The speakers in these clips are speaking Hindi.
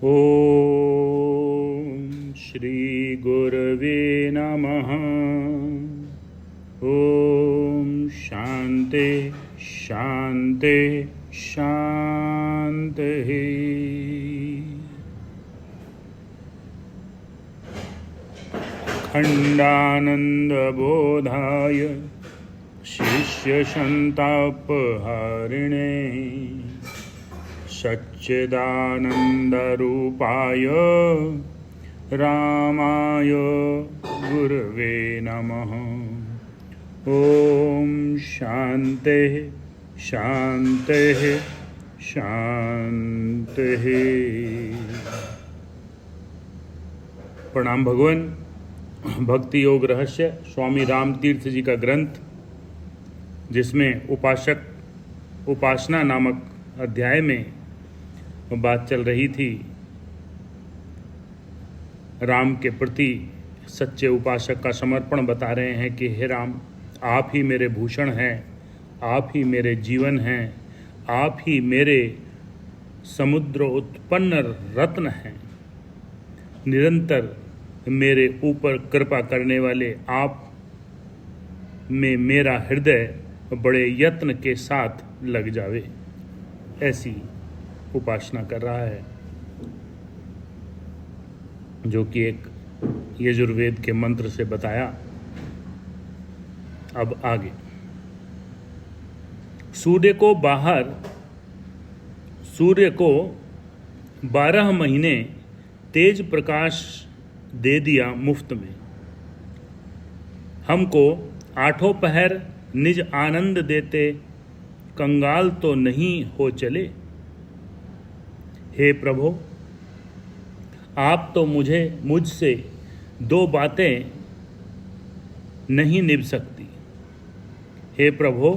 ओम श्री गुरवे नमः। ओम शांति शांति शांति। खंडानंद बोधाय शिष्य संतापहारिणे सच्चिदानंद रूपाय रामाय गुरवे नमः। ओम शांति शांति शांति। प्रणाम भगवान। भक्ति योग रहस्य स्वामी राम तीर्थ जी का ग्रंथ, जिसमें उपासना नामक अध्याय में बात चल रही थी राम के प्रति सच्चे उपासक का समर्पण बता रहे हैं कि हे राम, आप ही मेरे भूषण हैं, आप ही मेरे जीवन हैं, आप ही मेरे समुद्र उत्पन्न रत्न हैं। निरंतर मेरे ऊपर कृपा करने वाले आप में मेरा हृदय बड़े यत्न के साथ लग जावे, ऐसी उपासना कर रहा है, जो कि एक यजुर्वेद के मंत्र से बताया। अब आगे, सूर्य को 12 महीने तेज प्रकाश दे दिया मुफ्त में, हमको 8 पहर निज आनंद देते कंगाल तो नहीं हो चले। हे प्रभु, आप तो मुझसे 2 बातें नहीं निभ सकती। हे प्रभु,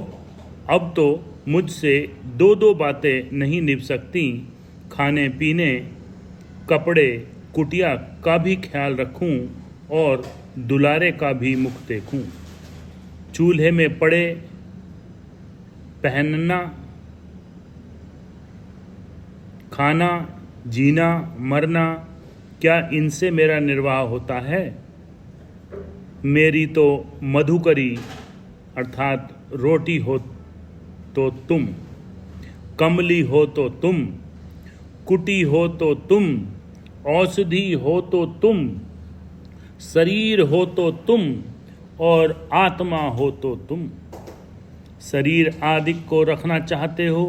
अब तो मुझसे 2 बातें नहीं निभ सकती। खाने पीने, कपड़े, कुटिया का भी ख्याल रखूं और दुलारे का भी मुख देखूं। चूल्हे में पड़े पहनना, खाना, जीना, मरना, क्या इनसे मेरा निर्वाह होता है? मेरी तो मधुकरी अर्थात रोटी हो तो तुम, कमली हो तो तुम, कुटी हो तो तुम, औषधि हो तो तुम, शरीर हो तो तुम और आत्मा हो तो तुम। शरीर आदि को रखना चाहते हो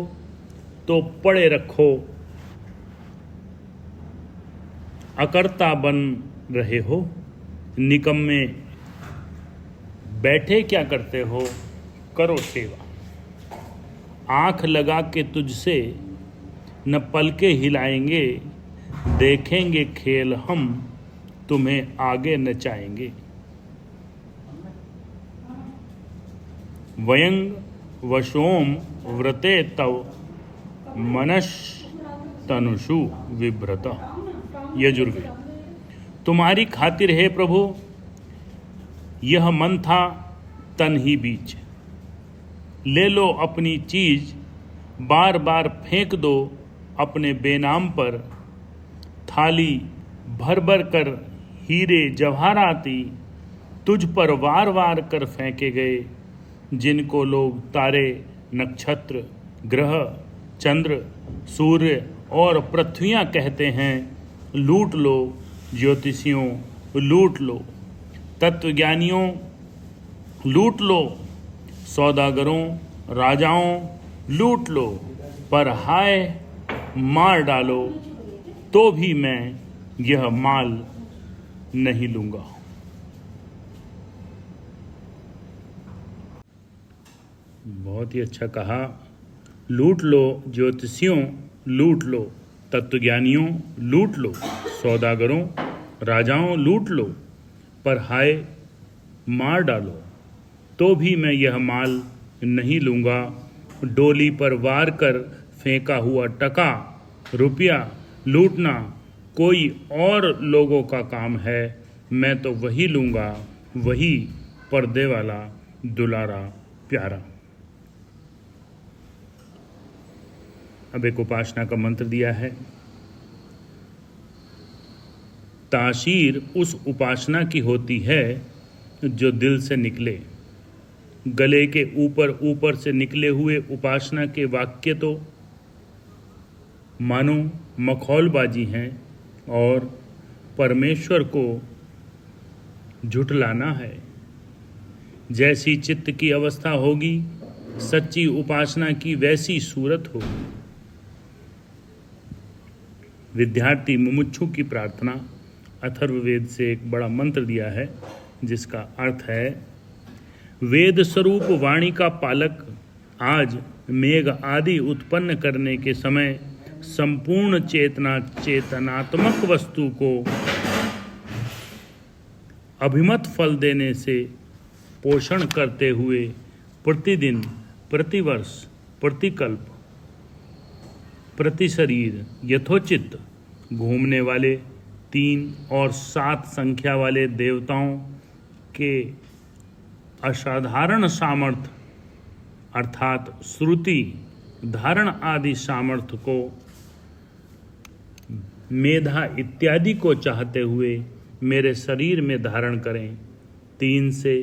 तो पड़े रखो, अकर्ता बन रहे हो। निकम्मे बैठे क्या करते हो, करो सेवा। आंख लगा के तुझसे न पलके हिलाएंगे, देखेंगे खेल हम तुम्हें आगे नचाएंगे। वयंग वशोम व्रते तव मनश तनुषु विभ्रत। यजुर्वेद। तुम्हारी खातिर है प्रभु, यह मन था तन ही बीच। ले लो अपनी चीज, बार बार फेंक दो अपने बेनाम पर। थाली भर भर कर हीरे जवाहराती तुझ पर वार वार कर फेंके गए। जिनको लोग तारे, नक्षत्र, ग्रह, चंद्र, सूर्य और पृथ्वियां कहते हैं, लूट लो ज्योतिषियों, लूट लो तत्वज्ञानियों, लूट लो सौदागरों, राजाओं, लूट लो। पर हाय मार डालो तो भी मैं यह माल नहीं लूंगा। बहुत ही अच्छा कहा। लूट लो ज्योतिषियों, लूट लो तत्वज्ञानियों, लूट लो सौदागरों, राजाओं, लूट लो। पर हाय मार डालो तो भी मैं यह माल नहीं लूंगा। डोली पर वार कर फेंका हुआ टका रुपया लूटना कोई और लोगों का काम है, मैं तो वही लूंगा, वही पर्दे वाला दुलारा प्यारा। अब एक उपासना का मंत्र दिया है। तासीर उस उपासना की होती है जो दिल से निकले। गले के ऊपर ऊपर से निकले हुए उपासना के वाक्य तो मानो मखौलबाजी हैं और परमेश्वर को झुठलाना है। जैसी चित्त की अवस्था होगी, सच्ची उपासना की वैसी सूरत होगी। विद्यार्थी मुमुक्षु की प्रार्थना अथर्ववेद से एक बड़ा मंत्र दिया है, जिसका अर्थ है, वेद स्वरूप वाणी का पालक आज मेघ आदि उत्पन्न करने के समय संपूर्ण चेतनात्मक वस्तु को अभिमत फल देने से पोषण करते हुए प्रतिदिन, प्रतिवर्ष, प्रतिकल्प, प्रति शरीर यथोचित घूमने वाले 3 और 7 संख्या वाले देवताओं के असाधारण सामर्थ्य अर्थात श्रुति, धारण आदि सामर्थ्य को, मेधा इत्यादि को चाहते हुए मेरे शरीर में धारण करें। 3 से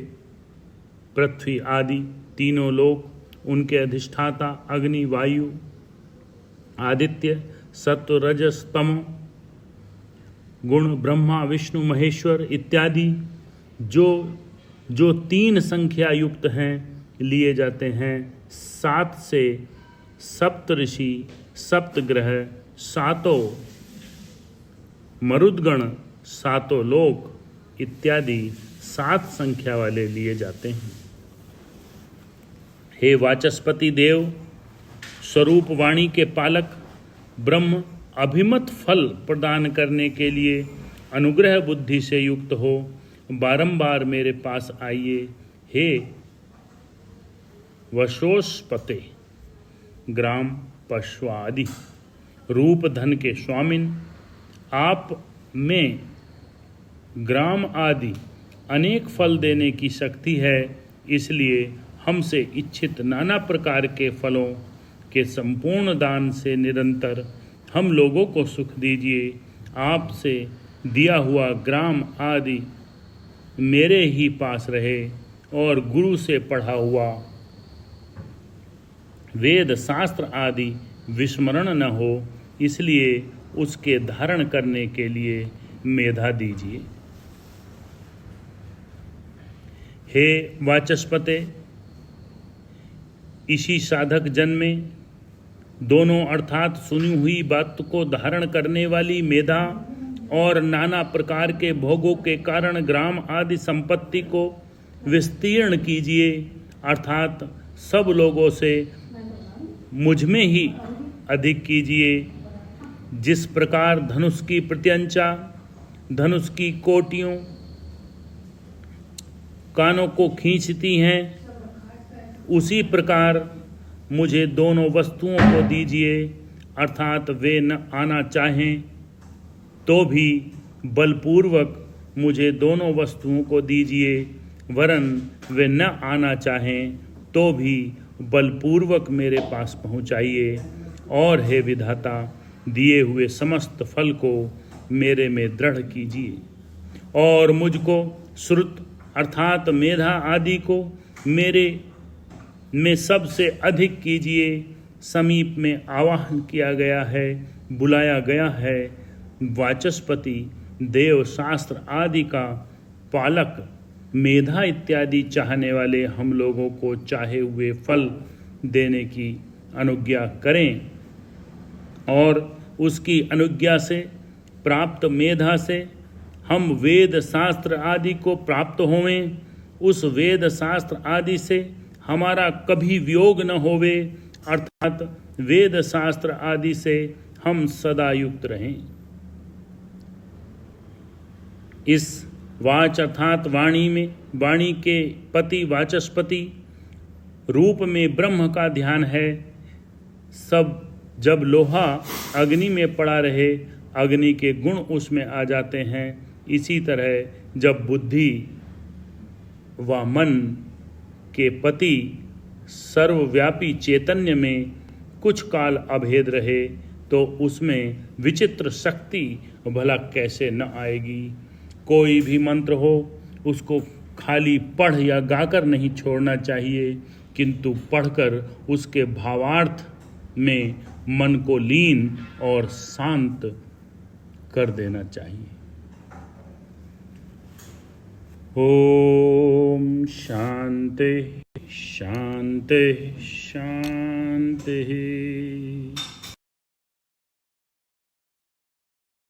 पृथ्वी आदि तीनों लोक, उनके अधिष्ठाता अग्नि, वायु, आदित्य, सत्व, रजस, तमो गुण, ब्रह्मा, विष्णु, महेश्वर इत्यादि जो 3 संख्या युक्त हैं लिए जाते हैं। 7 से सप्त ऋषि, सप्त ग्रह, 7 मरुदगण, 7 लोक इत्यादि 7 संख्या वाले लिए जाते हैं। हे वाचस्पति देव, स्वरूप वाणी के पालक ब्रह्म अभिमत फल प्रदान करने के लिए अनुग्रह बुद्धि से युक्त हो बारंबार मेरे पास आइए। हे वशोस्पते, ग्राम पश्वादि, रूप धन के स्वामिन, आप में ग्राम आदि अनेक फल देने की शक्ति है, इसलिए हमसे इच्छित नाना प्रकार के फलों के संपूर्ण दान से निरंतर हम लोगों को सुख दीजिए। आपसे दिया हुआ ग्राम आदि मेरे ही पास रहे और गुरु से पढ़ा हुआ वेद शास्त्र आदि विस्मरण न हो, इसलिए उसके धारण करने के लिए मेधा दीजिए। हे वाचस्पते, इसी साधक जन में दोनों अर्थात सुनी हुई बात को धारण करने वाली मेधा और नाना प्रकार के भोगों के कारण ग्राम आदि संपत्ति को विस्तीर्ण कीजिए, अर्थात सब लोगों से मुझ में ही अधिक कीजिए। जिस प्रकार धनुष की प्रत्यंचा धनुष की कोटियों कानों को खींचती हैं, उसी प्रकार मुझे दोनों वस्तुओं को दीजिए, अर्थात वे न आना चाहें तो भी बलपूर्वक मुझे दोनों वस्तुओं को दीजिए, वरन वे न आना चाहें तो भी बलपूर्वक मेरे पास पहुँचाइए। और हे विधाता, दिए हुए समस्त फल को मेरे में दृढ़ कीजिए और मुझको श्रुत अर्थात मेधा आदि को मेरे में सबसे अधिक कीजिए। समीप में आवाहन किया गया है, बुलाया गया है। वाचस्पति देव शास्त्र आदि का पालक मेधा इत्यादि चाहने वाले हम लोगों को चाहे हुए फल देने की अनुज्ञा करें और उसकी अनुज्ञा से प्राप्त मेधा से हम वेद शास्त्र आदि को प्राप्त होवें। उस वेद शास्त्र आदि से हमारा कभी वियोग न होवे, अर्थात वेद शास्त्र आदि से हम सदा युक्त रहें। इस वाच अर्थात वाणी में वाणी के पति वाचस्पति रूप में ब्रह्म का ध्यान है। सब जब लोहा अग्नि में पड़ा रहे, अग्नि के गुण उसमें आ जाते हैं। इसी तरह जब बुद्धि व मन के पति सर्वव्यापी चैतन्य में कुछ काल अभेद रहे, तो उसमें विचित्र शक्ति भला कैसे न आएगी। कोई भी मंत्र हो उसको खाली पढ़ या गाकर नहीं छोड़ना चाहिए, किंतु पढ़कर उसके भावार्थ में मन को लीन और शांत कर देना चाहिए। ओम शांति शांति शांति।